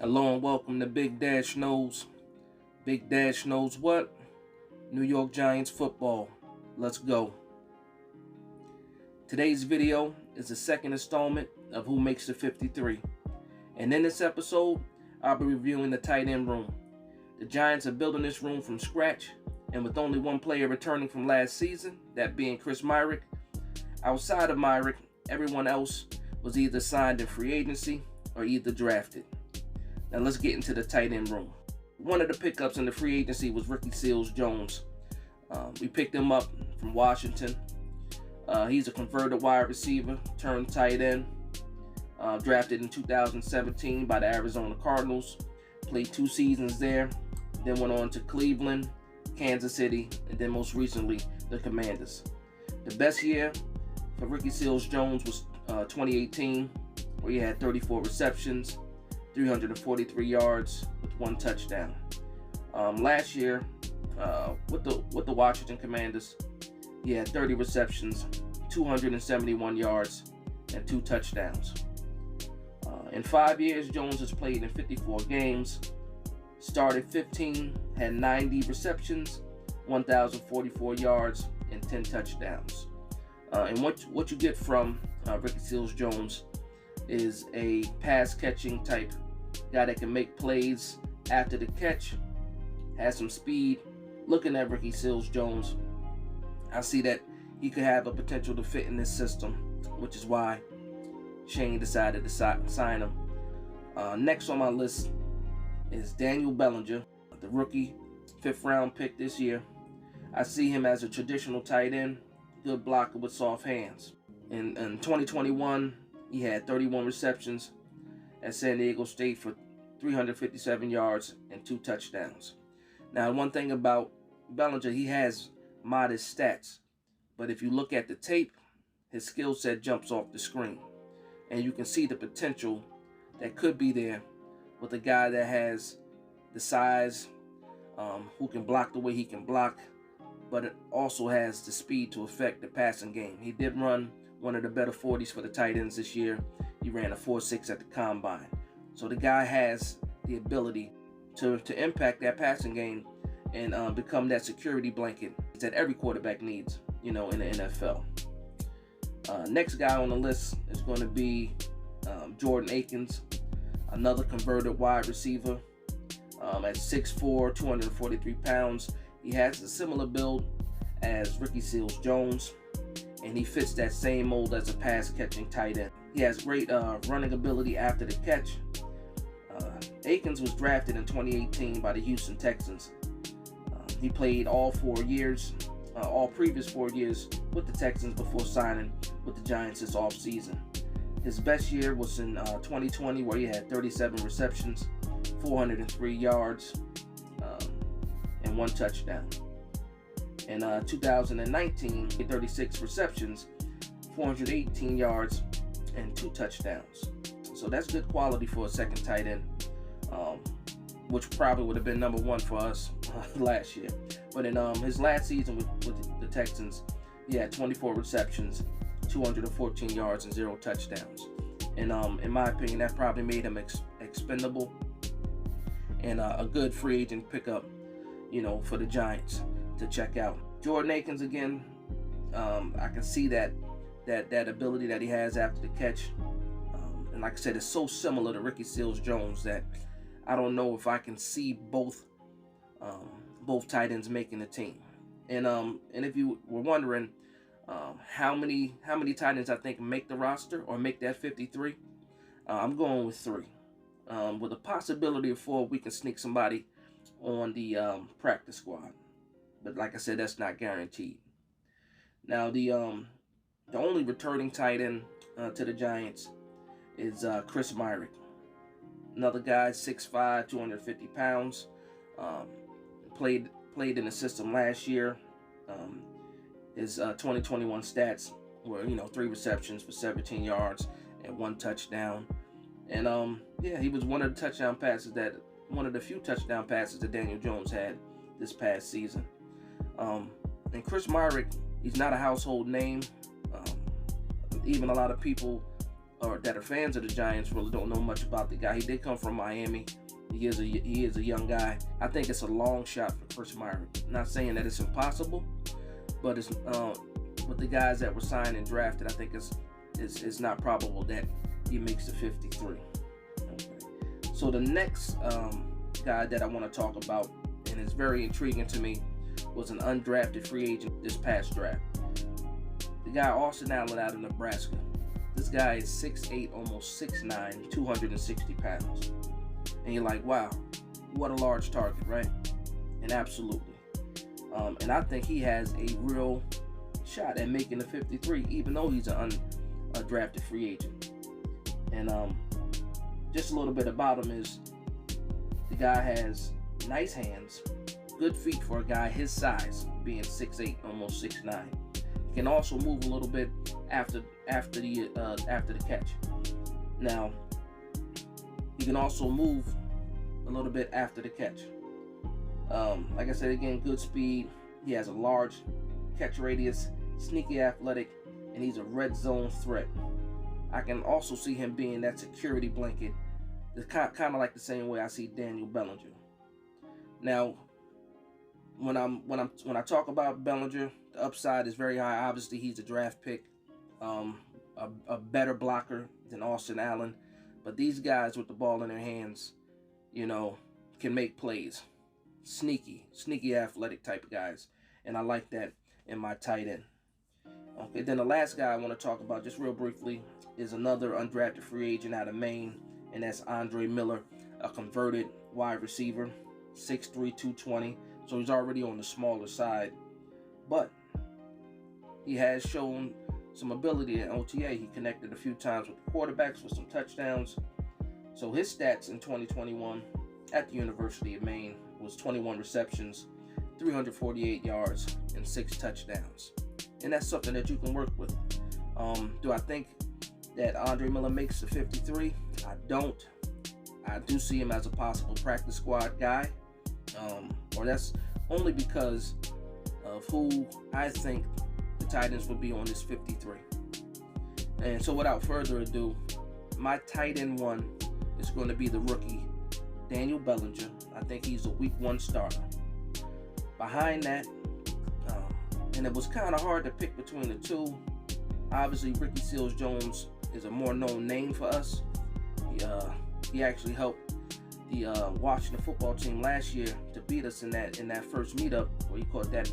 Hello and welcome to Big Dash Knows. Big Dash knows what? New York Giants football. Let's go. Today's video is the second installment of Who Makes the 53. And in this episode, I'll be reviewing the tight end room. The Giants are building this room from scratch, and with only one player returning from last season, that being Chris Myarick. Outside of Myarick, everyone else was either signed in free agency or either drafted. Now let's get into the tight end room. One of the pickups in the free agency was Ricky Seals-Jones. We picked him up from Washington. He's a converted wide receiver turned tight end. Drafted in 2017 by the Arizona Cardinals. Played 2 seasons there. Then went on to Cleveland, Kansas City, and then most recently the Commanders. The best year for Ricky Seals-Jones was 2018, where he had 34 receptions, 343 yards with 1 touchdown. Last year, with the Washington Commanders, he had 30 receptions, 271 yards, and 2 touchdowns. In 5 years, Jones has played in 54 games, started 15, had 90 receptions, 1,044 yards, and 10 touchdowns. And what you get from Ricky Seals-Jones is a pass-catching type guy that can make plays after the catch, has some speed. Looking at Ricky Seals-Jones, I see that he could have a potential to fit in this system, which is why Shane decided to sign him. Next on my list is Daniel Bellinger, the rookie 5th-round pick this year. I see him as a traditional tight end, good blocker with soft hands. In 2021, he had 31 receptions at San Diego State for 357 yards and 2 touchdowns. Now, one thing about Bellinger, he has modest stats, but if you look at the tape, his skill set jumps off the screen, and you can see the potential that could be there with a guy that has the size, who can block the way he can block, but it also has the speed to affect the passing game. He did run one of the better 40s for the tight ends this year. He ran a 4.6 at the combine. So the guy has the ability to impact that passing game and become that security blanket that every quarterback needs, in the NFL. Next guy on the list is going to be Jordan Akins, another converted wide receiver at 6'4", 243 pounds. He has a similar build as Ricky Seals-Jones, and he fits that same mold as a pass-catching tight end. He has great running ability after the catch. Akins was drafted in 2018 by the Houston Texans. He played all previous 4 years with the Texans before signing with the Giants this offseason. His best year was in 2020, where he had 37 receptions, 403 yards, and 1 touchdown. In 2019, 36 receptions, 418 yards, and 2 touchdowns. So that's good quality for a second tight end, which probably would have been number 1 for us last year. But in his last season with the Texans, he had 24 receptions, 214 yards, and 0 touchdowns. And in my opinion, that probably made him expendable and a good free agent pickup, for the Giants to check out. Jordan Akins, again, I can see that ability that he has after the catch. And like I said, it's so similar to Ricky Seals-Jones that I don't know if I can see both tight ends making the team. And if you were wondering how many tight ends I think make the roster or make that 53, I'm going with 3. With a possibility of 4, we can sneak somebody on the practice squad. But like I said, that's not guaranteed. Now, the only returning tight end to the Giants is Chris Myarick. Another guy, 6'5", 250 pounds. Played in the system last year. His 2021 stats were, 3 receptions for 17 yards and 1 touchdown. And he was one of the few touchdown passes that Daniel Jones had this past season. And Chris Myarick, he's not a household name. Even a lot of people or that are fans of the Giants really don't know much about the guy. He did come from Miami. He is a young guy. I think it's a long shot for Chris Myarick. Not saying that it's impossible, but it's with the guys that were signed and drafted, I think it's not probable that he makes the 53. Okay. So the next guy that I want to talk about, and it's very intriguing to me, was an undrafted free agent this past draft. The guy Austin Allen out of Nebraska. This guy is 6'8", almost 6'9", 260 pounds. And you're like, wow, what a large target, right? And absolutely. And I think he has a real shot at making the 53, even though he's an undrafted free agent. And just a little bit about him is the guy has nice hands, good feet for a guy his size, being 6'8", almost 6'9". He can also move a little bit after the catch. Now, he can also move a little bit after the catch. Like I said, again, good speed. He has a large catch radius, sneaky athletic, and he's a red zone threat. I can also see him being that security blanket. It's kind of like the same way I see Daniel Bellinger. Now, when I talk about Bellinger, the upside is very high. Obviously, he's a draft pick, a better blocker than Austin Allen. But these guys with the ball in their hands, can make plays. Sneaky athletic type of guys. And I like that in my tight end. Okay, then the last guy I want to talk about, just real briefly, is another undrafted free agent out of Maine, and that's Andre Miller, a converted wide receiver, 6'3", 220. So he's already on the smaller side. But he has shown some ability at OTA. He connected a few times with the quarterbacks for some touchdowns. So his stats in 2021 at the University of Maine was 21 receptions, 348 yards, and 6 touchdowns. And that's something that you can work with. Do I think that Andre Miller makes the 53? I don't. I do see him as a possible practice squad guy. Or that's only because of who I think the tight ends would be on this 53. And so without further ado, my tight end one is going to be the rookie Daniel Bellinger. I think he's a week 1 starter. Behind that, and it was kind of hard to pick between the two. Obviously, Ricky Seals-Jones is a more known name for us. He actually helped the Washington football team last year to beat us in that first meetup where he caught that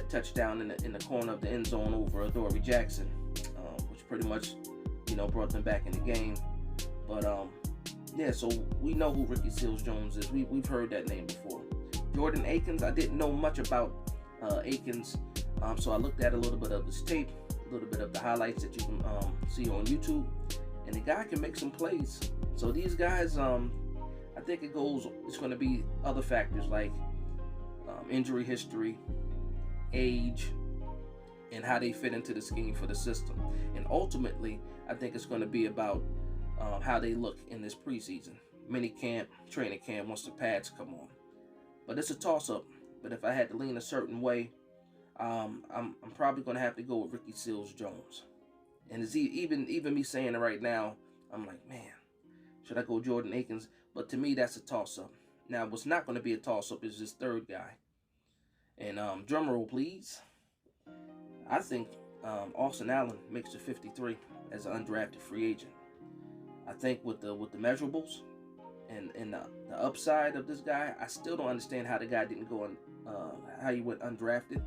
touchdown in the corner of the end zone over Adoree Jackson, which pretty much brought them back in the game. But so we know who Ricky Seals-Jones is. We've heard that name before. Jordan Akins, I didn't know much about Akins, so I looked at a little bit of his tape, a little bit of the highlights that you can see on YouTube, and the guy can make some plays. So these guys, I think it's going to be other factors like injury history, age, and how they fit into the scheme for the system. And ultimately, I think it's going to be about how they look in this preseason, mini camp, training camp, once the pads come on. But it's a toss-up. But if I had to lean a certain way, I'm probably going to have to go with Ricky Seals-Jones. And it's even me saying it right now, I'm like, man, should I go Jordan Akins? But to me, that's a toss-up. Now, what's not going to be a toss-up is this third guy. And drum roll, please. I think Austin Allen makes the 53 as an undrafted free agent. I think with the measurables and the upside of this guy, I still don't understand how the guy didn't go on, how he went undrafted.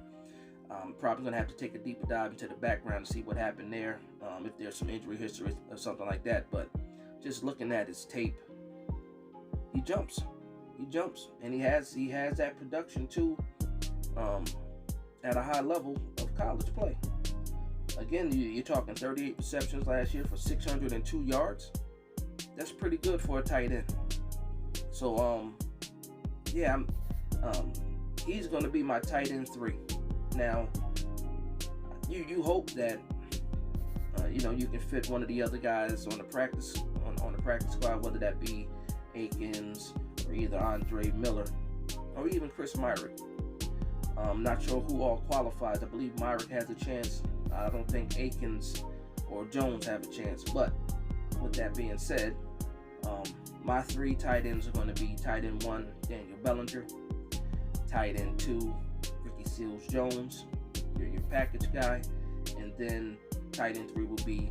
Probably going to have to take a deeper dive into the background to see what happened there, if there's some injury history or something like that. But just looking at his tape, he jumps, and he has that production too, at a high level of college play. Again, you're talking 38 receptions last year for 602 yards. That's pretty good for a tight end. So, he's going to be my tight end 3. Now, you hope that you can fit one of the other guys on the practice squad, whether that be Akins or either Andre Miller or even Chris Myarick. I'm not sure who all qualifies. I believe Myarick has a chance. I don't think Akins or Jones have a chance, but with that being said, my 3 tight ends are going to be tight end 1, Daniel Bellinger, tight end 2, Ricky Seals-Jones, your package guy, and then tight end 3 will be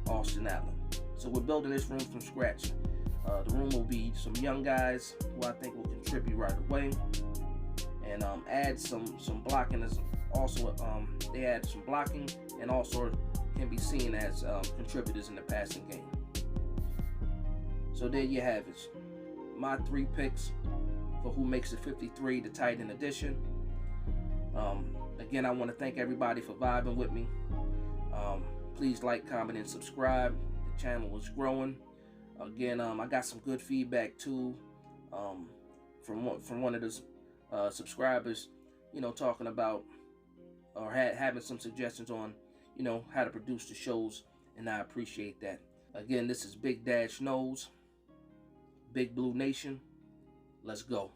Austin Allen. So we're building this room from scratch. The room will be some young guys who I think will contribute right away, and add some blocking. As also, they add some blocking and also can be seen as contributors in the passing game. So there you have it. My 3 picks for Who Makes the 53, the tight end edition. Again, I want to thank everybody for vibing with me. Please like, comment, and subscribe. The channel is growing. Again, I got some good feedback too from one of the subscribers, talking about or having some suggestions on, how to produce the shows, and I appreciate that. Again, this is Big Dash Knows, Big Blue Nation. Let's go.